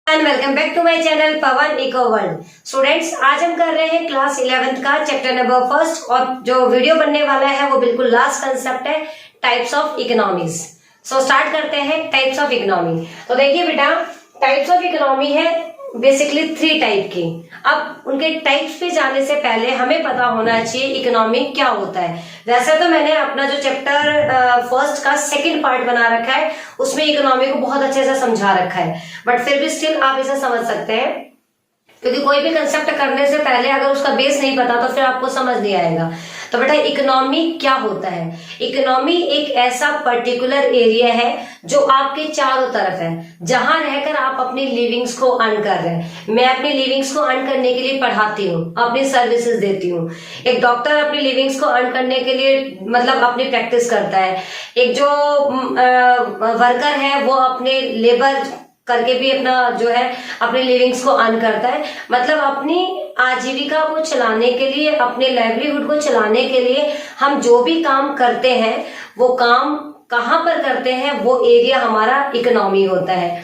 And welcome back to my channel Pawan eco world. Students, आज हम कर रहे हैं क्लास 11th का चैप्टर नंबर फर्स्ट और जो वीडियो बनने वाला है वो बिल्कुल लास्ट कंसेप्ट है, types of economies. So start करते हैं टाइप्स ऑफ इकोनॉमी। तो देखिए बेटा, टाइप्स ऑफ इकोनॉमी है बेसिकली 3 टाइप की। अब उनके टाइप्स पे जाने से पहले हमें पता होना चाहिए इकोनॉमी क्या होता है। वैसे तो मैंने अपना जो चैप्टर फर्स्ट का सेकंड पार्ट बना रखा है उसमें इकोनॉमी को बहुत अच्छे से समझा रखा है, बट फिर भी स्टिल आप इसे समझ सकते हैं, क्योंकि कोई भी कंसेप्ट करने से पहले अगर उसका बेस नहीं पता तो फिर आपको समझ नहीं आएगा। तो बेटा, इकोनॉमी क्या होता है? इकोनॉमी एक ऐसा पर्टिकुलर एरिया है जो आपके चारों तरफ है, जहां रहकर आप अपनी लिविंग्स को अर्न कर रहे हैं। मैं अपनी लिविंग्स को अर्न करने के लिए पढ़ाती हूँ, अपनी सर्विसेज देती हूँ। एक डॉक्टर अपनी लिविंग्स को अर्न करने के लिए मतलब अपनी प्रैक्टिस करता है। एक जो वर्कर है वो अपने लेबर करके भी अपना जो है अपनी लिविंग्स को अर्न करता है। मतलब अपनी आजीविका को चलाने के लिए, अपने लाइवलीहुड को चलाने के लिए हम जो भी काम करते हैं वो काम कहाँ पर करते हैं, वो एरिया हमारा इकोनॉमी होता है।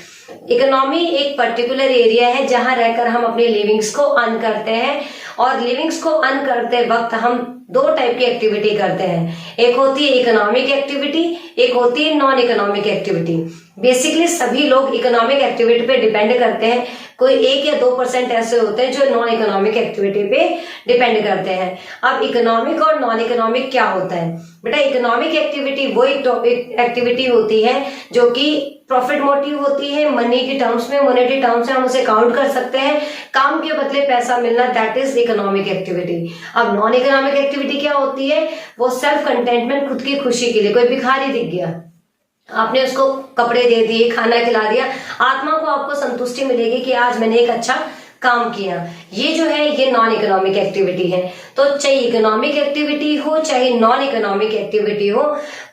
इकोनॉमी एक पर्टिकुलर एरिया है जहां रहकर हम अपनी लिविंग्स को अर्न करते हैं, और लिविंग्स को अर्न करते वक्त हम 2 टाइप की एक्टिविटी करते हैं। एक होती है इकोनॉमिक एक्टिविटी, एक होती है नॉन इकोनॉमिक एक्टिविटी। बेसिकली सभी लोग इकोनॉमिक एक्टिविटी पे डिपेंड करते हैं, कोई 1 या 2% ऐसे होते हैं जो नॉन इकोनॉमिक एक्टिविटी पे डिपेंड करते हैं। अब इकोनॉमिक और नॉन इकोनॉमिक क्या होता है? बेटा, इकोनॉमिक एक्टिविटी वो एक एक्टिविटी होती है जो कि प्रॉफिट मोटिव होती है, मनी की टर्म्स में, मॉनेटरी टर्म्स में हम उसे काउंट कर सकते हैं। काम के बदले पैसा मिलना, दैट इज इकोनॉमिक एक्टिविटी। अब नॉन इकोनॉमिक एक्टिविटी क्या होती है? वो सेल्फ कंटेंटमेंट, खुद की खुशी के लिए। कोई भिखारी दिख गया, आपने उसको कपड़े दे दिए, खाना खिला दिया, आत्मा को आपको संतुष्टि मिलेगी कि आज मैंने एक अच्छा काम किया। ये जो है ये नॉन इकोनॉमिक एक्टिविटी है। तो चाहे इकोनॉमिक एक्टिविटी हो चाहे नॉन इकोनॉमिक एक्टिविटी हो,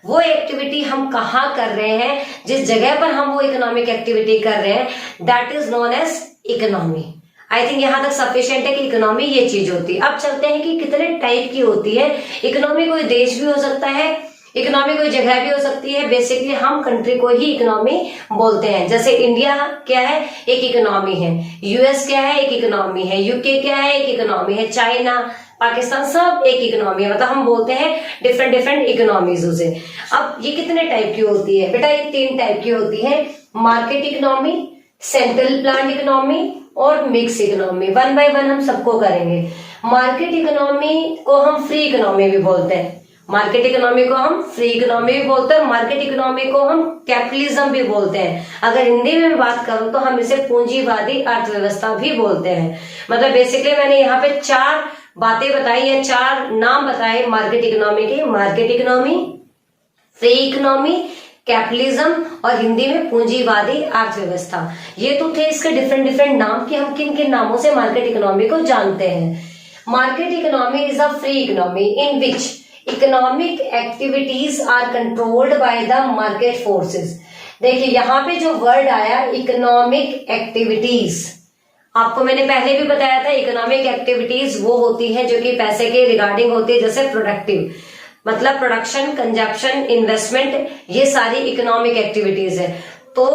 वो एक्टिविटी हम कहाँ कर रहे हैं, जिस जगह पर हम वो इकोनॉमिक एक्टिविटी कर रहे हैं, that is known as economy. I think यहां तक सफिशिएंट है कि इकोनॉमी ये चीज होती है। अब चलते हैं कि कितने टाइप की होती है इकोनॉमी। कोई देश भी हो सकता है, इकोनॉमी कोई जगह भी हो सकती है। बेसिकली हम कंट्री को ही इकोनॉमी बोलते हैं। जैसे इंडिया क्या है? एक इकोनॉमी है। यूएस क्या है? एक इकोनॉमी है। यूके क्या है? एक इकोनॉमी है। चाइना, पाकिस्तान, सब एक इकोनॉमी है। मतलब हम बोलते हैं डिफरेंट इकोनॉमीज उसे। अब ये कितने टाइप की होती है? बेटा, ये 3 टाइप की होती है, market economy, central plan economy और मिक्स इकोनॉमी। 1 बाय 1 हम सबको करेंगे। मार्केट इकोनॉमी को हम फ्री इकोनॉमी भी बोलते हैं, मार्केट इकोनॉमी को हम फ्री इकोनॉमी भी बोलते हैं, मार्केट इकोनॉमी को हम कैपिटलिज्म भी बोलते हैं। अगर हिंदी में बात करूं तो हम इसे पूंजीवादी अर्थव्यवस्था भी बोलते हैं। मतलब बेसिकली मैंने यहाँ पे 4 बातें बताई या 4 नाम बताए मार्केट इकोनॉमी के। Market economy, free economy, capitalism और हिंदी में पूंजीवादी अर्थव्यवस्था। ये तो थे इसके डिफरेंट नाम कि हम किन किन नामों से मार्केट इकोनॉमी को जानते हैं। Market economy is a free economy in which economic activities are controlled by the market forces. देखिए यहाँ पे जो वर्ड आया इकोनॉमिक एक्टिविटीज, आपको मैंने पहले भी बताया था इकोनॉमिक एक्टिविटीज वो होती है जो कि पैसे के रिगार्डिंग होती है। जैसे प्रोडक्टिव मतलब प्रोडक्शन, कंजप्शन, इन्वेस्टमेंट, ये सारी इकोनॉमिक एक्टिविटीज है। तो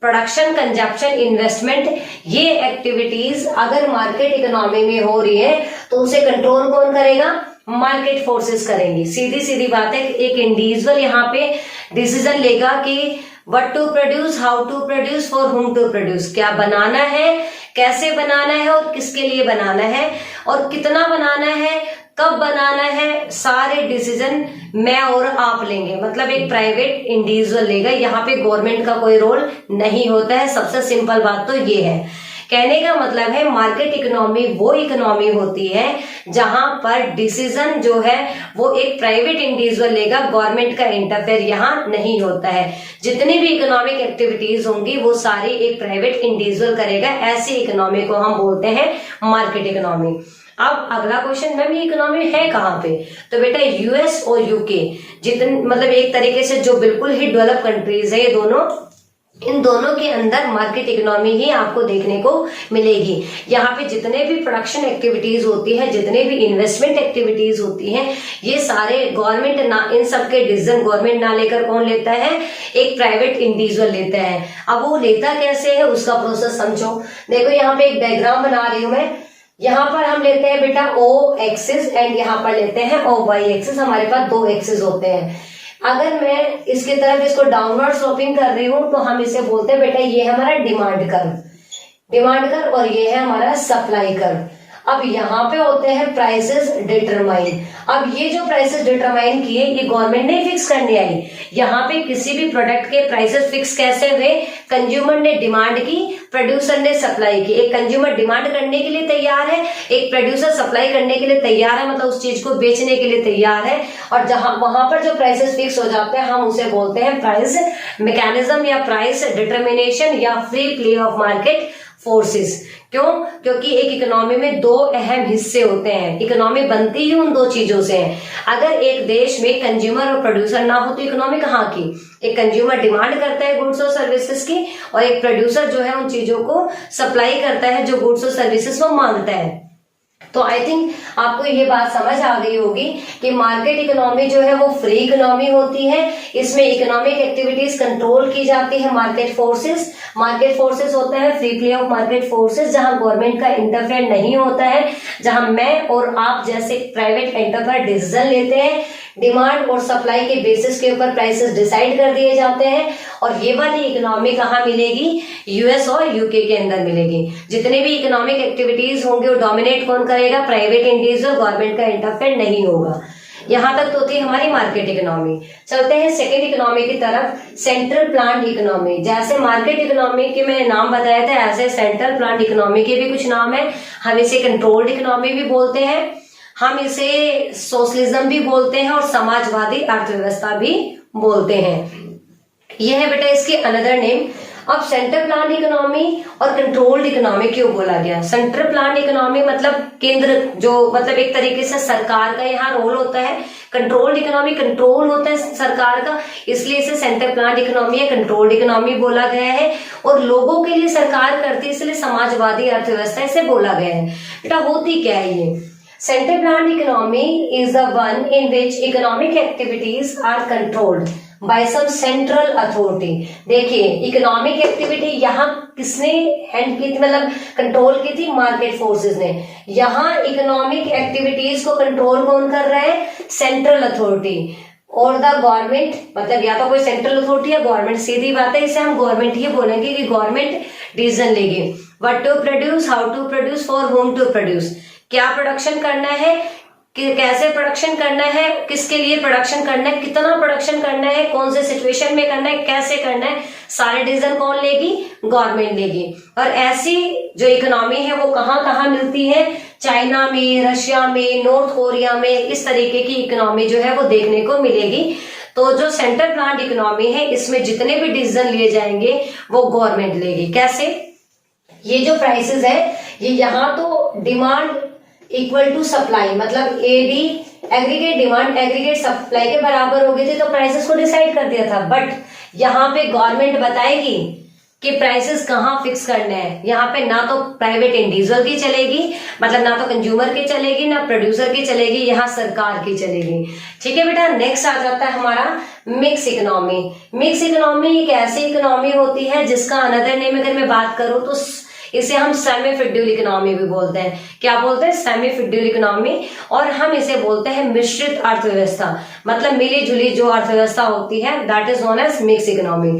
प्रोडक्शन, कंजप्शन, इन्वेस्टमेंट, ये एक्टिविटीज अगर मार्केट इकोनॉमी में हो रही है तो उसे कंट्रोल कौन करेगा? मार्केट फोर्सेस करेंगी। सीधी सीधी बात है, एक इंडिविजुअल यहाँ पे डिसीजन लेगा कि what to produce, how to produce, for whom to produce, क्या बनाना है, कैसे बनाना है और किसके लिए बनाना है और कितना बनाना है, कब बनाना है, सारे डिसीजन मैं और आप लेंगे। मतलब एक प्राइवेट इंडिविजुअल लेगा, यहाँ पे गवर्नमेंट का कोई रोल नहीं होता है। सबसे सिंपल बात तो ये है। कहने का मतलब है मार्केट इकोनॉमी वो इकोनॉमी होती है जहां पर डिसीजन जो है वो एक प्राइवेट इंडिविजुअल लेगा, गवर्नमेंट का इंटरफेयर यहां नहीं होता है। जितनी भी इकोनॉमिक एक्टिविटीज होंगी वो सारी एक प्राइवेट इंडिविजुअल करेगा। ऐसी इकोनॉमी को हम बोलते हैं मार्केट इकोनॉमी। अब अगला क्वेश्चन, मैम ये इकोनॉमी है कहाँ पे? तो बेटा यूएस और यूके जितने मतलब एक तरीके से जो बिल्कुल ही डेवलप कंट्रीज है, ये दोनों इन दोनों के अंदर मार्केट इकोनॉमी ही आपको देखने को मिलेगी। यहाँ पे जितने भी प्रोडक्शन एक्टिविटीज होती है, जितने भी इन्वेस्टमेंट एक्टिविटीज होती हैं, ये सारे गवर्नमेंट ना, इन सब के डिसीजन गवर्नमेंट ना लेकर कौन लेता है, एक प्राइवेट इंडिविजुअल लेता है। अब वो लेता कैसे है उसका प्रोसेस समझो। देखो यहाँ पे एक डायग्राम बना रही हूं मैं। यहाँ पर हम लेते हैं बेटा ओ एक्सिस एंड यहाँ पर लेते हैं ओ वाई एक्सिस। हमारे पास दो एक्सिस होते हैं। अगर मैं इसके तरफ इसको डाउनवर्ड स्लोपिंग कर रही हूं तो हम इसे बोलते हैं बेटा ये हमारा डिमांड कर्व और ये है हमारा सप्लाई कर्व। अब यहाँ पे होते हैं प्राइसेस डिटरमाइन। अब ये जो प्राइसेस डिटरमाइन किए ये गवर्नमेंट ने फिक्स करने आई। यहाँ पे किसी भी प्रोडक्ट के प्राइसेस फिक्स कैसे हुए, कंज्यूमर ने डिमांड की, प्रोड्यूसर ने सप्लाई की। एक कंज्यूमर डिमांड करने के लिए तैयार है, एक प्रोड्यूसर सप्लाई करने के लिए तैयार है, मतलब उस चीज को बेचने के लिए तैयार है। और जहां वहां पर जो प्राइसेस फिक्स हो जाते हैं हम उसे बोलते हैं प्राइस मैकेनिज्म या प्राइस डिटर्मिनेशन या free play of market forces. क्यों? क्योंकि एक इकोनॉमी में दो अहम हिस्से होते हैं। इकोनॉमी बनती ही उन दो चीजों से है। अगर एक देश में कंज्यूमर और प्रोड्यूसर ना हो तो इकोनॉमी कहाँ की? एक कंज्यूमर डिमांड करता है गुड्स और सर्विसेज की और एक प्रोड्यूसर जो है उन चीजों को सप्लाई करता है जो गुड्स और सर्विसेज वो मांगता है। तो आई थिंक आपको ये बात समझ आ गई होगी कि मार्केट इकोनॉमी जो है वो फ्री इकोनॉमी होती है। इसमें इकोनॉमिक एक्टिविटीज कंट्रोल की जाती है मार्केट फोर्सेस होता है free play of market forces, जहां गवर्नमेंट का इंटरफेयर नहीं होता है, जहां मैं और आप जैसे प्राइवेट एंटरप्राइज डिसीजन लेते हैं। डिमांड और सप्लाई के बेसिस के ऊपर प्राइसेस डिसाइड कर दिए जाते हैं। और ये वाली इकोनॉमी कहाँ मिलेगी? यूएस और यूके के अंदर मिलेगी। जितने भी इकोनॉमिक एक्टिविटीज होंगे वो डोमिनेट कौन करेगा? प्राइवेट इंडिविजुअल, गवर्नमेंट का इंटरफेयर नहीं होगा। यहां तक तो थी हमारी मार्केट इकोनॉमी। चलते हैं सेकेंड इकोनॉमी की तरफ, सेंट्रल प्लान्ड इकोनॉमी। जैसे मार्केट इकोनॉमी के मैंने नाम बताया था, ऐसे सेंट्रल प्लान्ड इकोनॉमी के भी कुछ नाम है। हम इसे कंट्रोल्ड इकोनॉमी भी बोलते हैं, हम इसे सोशलिज्म भी बोलते हैं और समाजवादी अर्थव्यवस्था भी बोलते हैं। यह है बेटा इसके अनदर नेम। अब सेंट्रल प्लान इकोनॉमी और कंट्रोल्ड इकोनॉमी क्यों बोला गया? सेंट्रल प्लान इकोनॉमी मतलब केंद्र, जो मतलब एक तरीके से सरकार का यहाँ रोल होता है। कंट्रोल्ड इकोनॉमी कंट्रोल होता है सरकार का, इसलिए इसे सेंट्रल प्लान इकोनॉमी या कंट्रोल्ड इकोनॉमी बोला गया है। और लोगों के लिए सरकार करती है, इसलिए समाजवादी अर्थव्यवस्था इसे बोला गया है। बेटा होती क्या है ये? Central planned economy is the one in which economic activities are controlled by some central authority। देखिए इकोनॉमिक एक्टिविटी यहाँ किसने हैंड की थी, मतलब कंट्रोल की थी? मार्केट फोर्सेस ने। यहाँ इकोनॉमिक एक्टिविटीज को कंट्रोल कौन कर रहा है? सेंट्रल अथॉरिटी और द गवर्नमेंट, मतलब या तो कोई सेंट्रल अथॉरिटी या गवर्नमेंट। सीधी बात है, इसे हम गवर्नमेंट ही बोलेंगे कि गवर्नमेंट डिसीजन लेगी। What to produce, how to produce, for whom to produce. क्या प्रोडक्शन करना है, कैसे प्रोडक्शन करना है, किसके लिए प्रोडक्शन करना है, कितना प्रोडक्शन करना है, कौन से सिचुएशन में करना है, कैसे करना है, सारे डिसीजन कौन लेगी? गवर्नमेंट लेगी। और ऐसी जो इकोनॉमी है वो कहाँ कहाँ मिलती है? चाइना में, रशिया में, नॉर्थ कोरिया में, इस तरीके की इकोनॉमी जो है वो देखने को मिलेगी। तो जो सेंट्रल प्लान्ड इकोनॉमी है इसमें जितने भी डिसीजन लिए जाएंगे वो गवर्नमेंट लेगी। कैसे? ये जो प्राइसेस है ये यहाँ तो डिमांड इक्वल टू सप्लाई, मतलब AD aggregate demand aggregate supply के बराबर हो गई थी तो प्राइसेस को डिसाइड कर दिया था। बट यहाँ पे गवर्नमेंट बताएगी कि प्राइसेस कहाँ फिक्स करने हैं। यहाँ पे ना तो प्राइवेट इंडिविजुअल की चलेगी, मतलब ना तो कंज्यूमर की चलेगी, ना प्रोड्यूसर की चलेगी, यहाँ सरकार की चलेगी। ठीक है बेटा, नेक्स्ट आ जाता है हमारा मिक्स इकोनॉमी। मिक्स इकोनॉमी एक ऐसी इकोनॉमी होती है जिसका अनदर नेम अगर मैं बात करूं तो इसे हम सेमी फिड्यूल इकोनॉमी भी बोलते हैं। क्या बोलते हैं? Semi feudal economy. और हम इसे बोलते हैं मिश्रित अर्थव्यवस्था, मतलब मिली जुली जो अर्थव्यवस्था होती है, that is known as mix economy.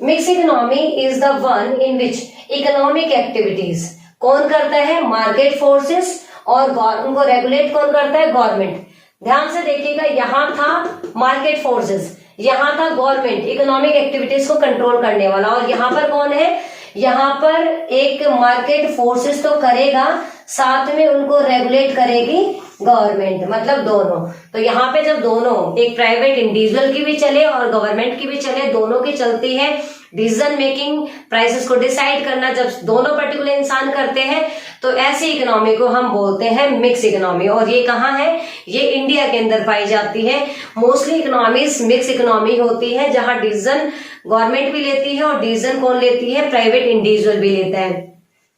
Mix economy is the one in which economic activities कौन करता है? Market forces. और उनको रेगुलेट कौन करता है? गवर्नमेंट। ध्यान से देखिएगा, यहाँ था मार्केट फोर्सेस, यहाँ था गवर्नमेंट इकोनॉमिक एक्टिविटीज को कंट्रोल करने वाला, और यहाँ पर कौन है? यहाँ पर एक मार्केट फोर्सेस तो करेगा, साथ में उनको रेगुलेट करेगी गवर्नमेंट, मतलब दोनों। तो यहाँ पे जब दोनों, एक प्राइवेट इंडिविजुअल की भी चले और गवर्नमेंट की भी चले, दोनों की चलती है, डिसीजन मेकिंग, प्राइसेस को डिसाइड करना जब दोनों पर्टिकुलर इंसान करते हैं तो ऐसी इकोनॉमी को हम बोलते हैं मिक्स इकोनॉमी। और ये कहाँ है? ये इंडिया के अंदर पाई जाती है। मोस्टली इकोनॉमीज मिक्स इकोनॉमी होती है जहां डिसीजन गवर्नमेंट भी लेती है और डिसीजन कौन लेती है? प्राइवेट इंडिविजुअल भी लेता है।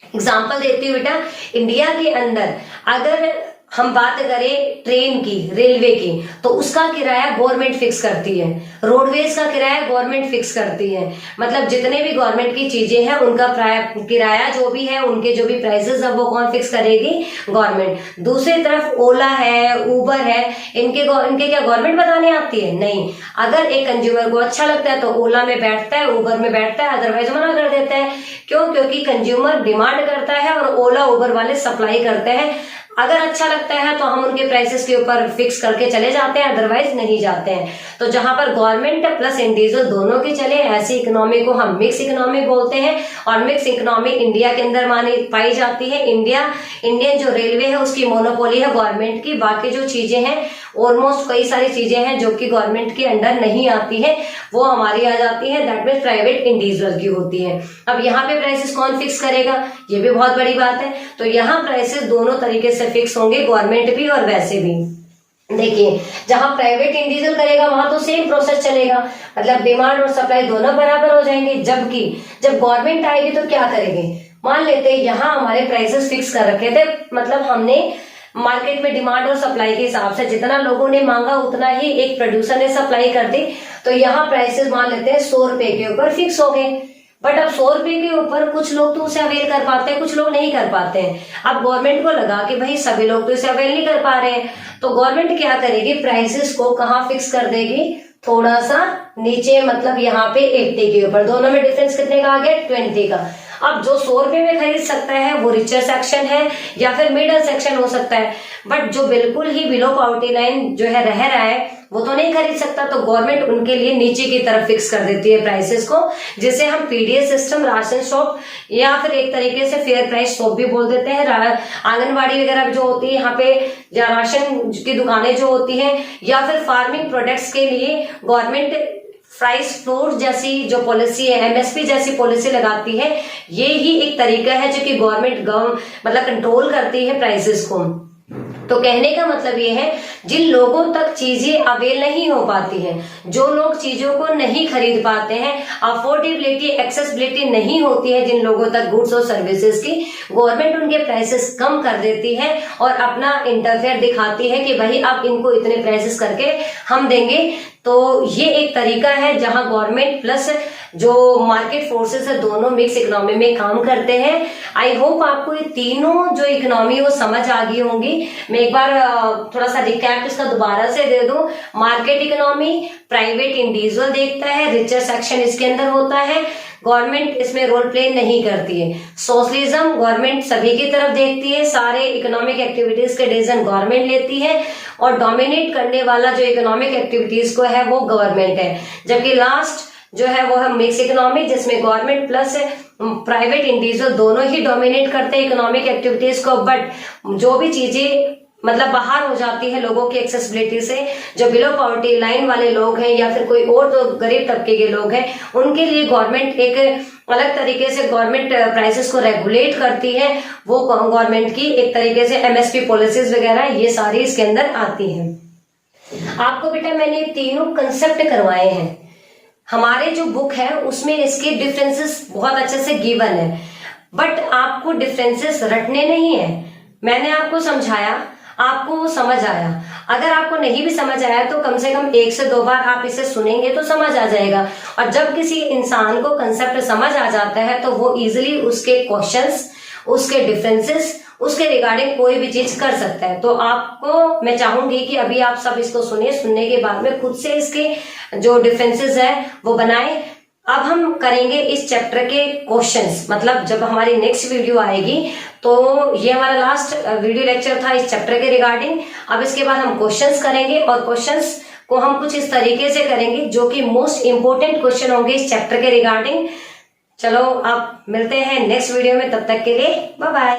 एग्जाम्पल देती हूँ बेटा, इंडिया के अंदर अगर हम बात करें ट्रेन की, रेलवे की, तो उसका किराया गवर्नमेंट फिक्स करती है। रोडवेज का किराया गवर्नमेंट फिक्स करती है। मतलब जितने भी गवर्नमेंट की चीजें हैं उनका किराया जो भी है, उनके जो भी प्राइसेस है वो कौन फिक्स करेगी? गवर्नमेंट। दूसरी तरफ ओला है, उबर है, इनके क्या गवर्नमेंट बताने आती है? नहीं। अगर एक कंज्यूमर को अच्छा लगता है तो ओला में बैठता है, उबर में बैठता है, अदरवाइज मना कर देता है। क्यों? क्योंकि कंज्यूमर डिमांड करता है और ओला उबर वाले सप्लाई करते हैं। अगर अच्छा लगता है तो हम उनके प्राइसेस के ऊपर फिक्स करके चले जाते हैं, अदरवाइज नहीं जाते हैं। तो जहां पर गवर्नमेंट प्लस इंडिविजुअल दोनों की चले, ऐसी इकोनॉमी को हम मिक्स इकोनॉमी बोलते हैं। और मिक्स इकोनॉमी इंडिया के अंदर पाई जाती है। इंडियन जो रेलवे है उसकी मोनोपोली है गवर्नमेंट की। बाकी जो चीजें हैं ऑलमोस्ट कई सारी चीजें हैं जो कि गवर्नमेंट के अंडर नहीं आती है, वो हमारी आ जाती है, दैट मीन्स प्राइवेट इंडिविजुअल की होती है। अब यहाँ पे प्राइसेस कौन फिक्स करेगा? ये भी बहुत बड़ी बात है। तो यहाँ प्राइसेस दोनों तरीके से फिक्स होंगे, गवर्नमेंट भी और वैसे भी। देखिए, जहां प्राइवेट इंडिविजुअल करेगा वहां तो सेम प्रोसेस चलेगा, मतलब डिमांड और सप्लाई दोनों बराबर हो जाएंगे। जबकि जब गवर्नमेंट आएगी तो क्या करेंगे? मान लेते हैं यहाँ हमारे प्राइसेस फिक्स कर रखे थे, मतलब हमने मार्केट में डिमांड और सप्लाई के हिसाब से जितना लोगों ने मांगा उतना ही एक प्रोड्यूसर ने सप्लाई कर दी। तो यहाँ प्राइसेस मान लेते हैं 100 रुपए के ऊपर फिक्स हो गए। बट अब 100 रुपए के ऊपर कुछ लोग तो उसे अवेल कर पाते हैं, कुछ लोग नहीं कर पाते हैं। अब गवर्नमेंट को लगा कि भाई सभी लोग तो इसे अवेल नहीं कर पा रहे हैं, तो गवर्नमेंट क्या करेगी? प्राइसेस को कहाँ फिक्स कर देगी? थोड़ा सा नीचे, मतलब यहाँ पे 80 के ऊपर। दोनों में डिफरेंस कितने का आ गया? 20 का। अब जो 100 रुपए में खरीद सकता है वो रिचर सेक्शन है या फिर मिडिल सेक्शन हो सकता है। बट जो बिल्कुल ही बिलो पॉवर्टी लाइन जो है रह रहा है वो तो नहीं खरीद सकता। तो गवर्नमेंट उनके लिए नीचे की तरफ फिक्स कर देती है प्राइसेस को, जिसे हम पीडीएस सिस्टम, राशन शॉप या फिर एक तरीके से फेयर प्राइस शॉप भी बोल देते हैं। आंगनबाड़ी वगैरह जो होती है यहाँ पे, या राशन की दुकानें जो होती हैं, या फिर फार्मिंग प्रोडक्ट्स के लिए गवर्नमेंट प्राइस फ्लोर जैसी जो पॉलिसी है, एमएसपी जैसी पॉलिसी लगाती है। ये ही एक तरीका है जो कि गवर्नमेंट मतलब कंट्रोल करती है प्राइसेस को। तो कहने का मतलब ये है, जिन लोगों तक चीजें अवेल नहीं हो पाती हैं, जो लोग चीजों को नहीं खरीद पाते हैं, अफोर्डेबिलिटी, एक्सेसिबिलिटी नहीं होती है जिन लोगों तक गुड्स और सर्विसेज की, गवर्नमेंट उनके प्राइसेस कम कर देती है और अपना इंटरफेयर दिखाती है कि भाई अब इनको इतने प्राइसेस करके हम देंगे। तो ये एक तरीका है जहां गवर्नमेंट प्लस जो मार्केट फोर्सेस है दोनों मिक्स इकोनॉमी में काम करते हैं। आई होप आपको ये तीनों जो इकोनॉमी वो समझ आ गई होंगी। मैं एक बार थोड़ा सा रिकैप इसका दोबारा से दे दूं। मार्केट इकोनॉमी प्राइवेट इंडिविजुअल देखता है, रिचर सेक्शन इसके अंदर होता है, गवर्नमेंट इसमें रोल प्ले नहीं करती है। सोशलिज्म, गवर्नमेंट सभी की तरफ देखती है, सारे इकोनॉमिक एक्टिविटीज के डिसीजन गवर्नमेंट लेती है और डोमिनेट करने वाला जो इकोनॉमिक एक्टिविटीज को है वो गवर्नमेंट है। जबकि लास्ट जो है वो है मिक्स इकोनॉमी, जिसमें गवर्नमेंट प्लस प्राइवेट इंडिविजुअल दोनों ही डोमिनेट करते हैं इकोनॉमिक एक्टिविटीज को। बट जो भी चीजें मतलब बाहर हो जाती है लोगों की एक्सेसिबिलिटी से, जो बिलो पॉवर्टी लाइन वाले लोग हैं या फिर कोई और जो गरीब तबके के लोग हैं, उनके लिए गवर्नमेंट एक अलग तरीके से गवर्नमेंट प्राइसेस को रेगुलेट करती है। वो गवर्नमेंट की एक तरीके से एमएसपी पॉलिसीज वगैरह ये सारी इसके अंदर आती हैं। आपको बेटा मैंने तीनों कंसेप्ट करवाए हैं। हमारे जो बुक है उसमें इसके डिफरेंसेस बहुत अच्छे से गिवन है, बट आपको डिफरेंसेस रटने नहीं है। मैंने आपको समझाया, आपको वो समझ आया। अगर आपको नहीं भी समझ आया तो कम से कम 1 से 2 बार आप इसे सुनेंगे तो समझ आ जाएगा। और जब किसी इंसान को कंसेप्ट समझ आ जाता है तो वो इजिली उसके क्वेश्चंस, उसके डिफरेंसेस, उसके रिगार्डिंग कोई भी चीज कर सकता है। तो आपको मैं चाहूंगी कि अभी आप सब इसको सुनने के बाद में खुद से इसके जो डिफरेंसेस है वो बनाएं। अब हम करेंगे इस चैप्टर के क्वेश्चंस, मतलब जब हमारी नेक्स्ट वीडियो आएगी तो ये हमारा लास्ट वीडियो लेक्चर था इस चैप्टर के रिगार्डिंग। अब इसके बाद हम क्वेश्चंस करेंगे और क्वेश्चंस को हम कुछ इस तरीके से करेंगे जो कि मोस्ट इंपोर्टेंट क्वेश्चन होंगे इस चैप्टर के रिगार्डिंग। चलो अब मिलते हैं नेक्स्ट वीडियो में, तब तक के लिए बाय बाय।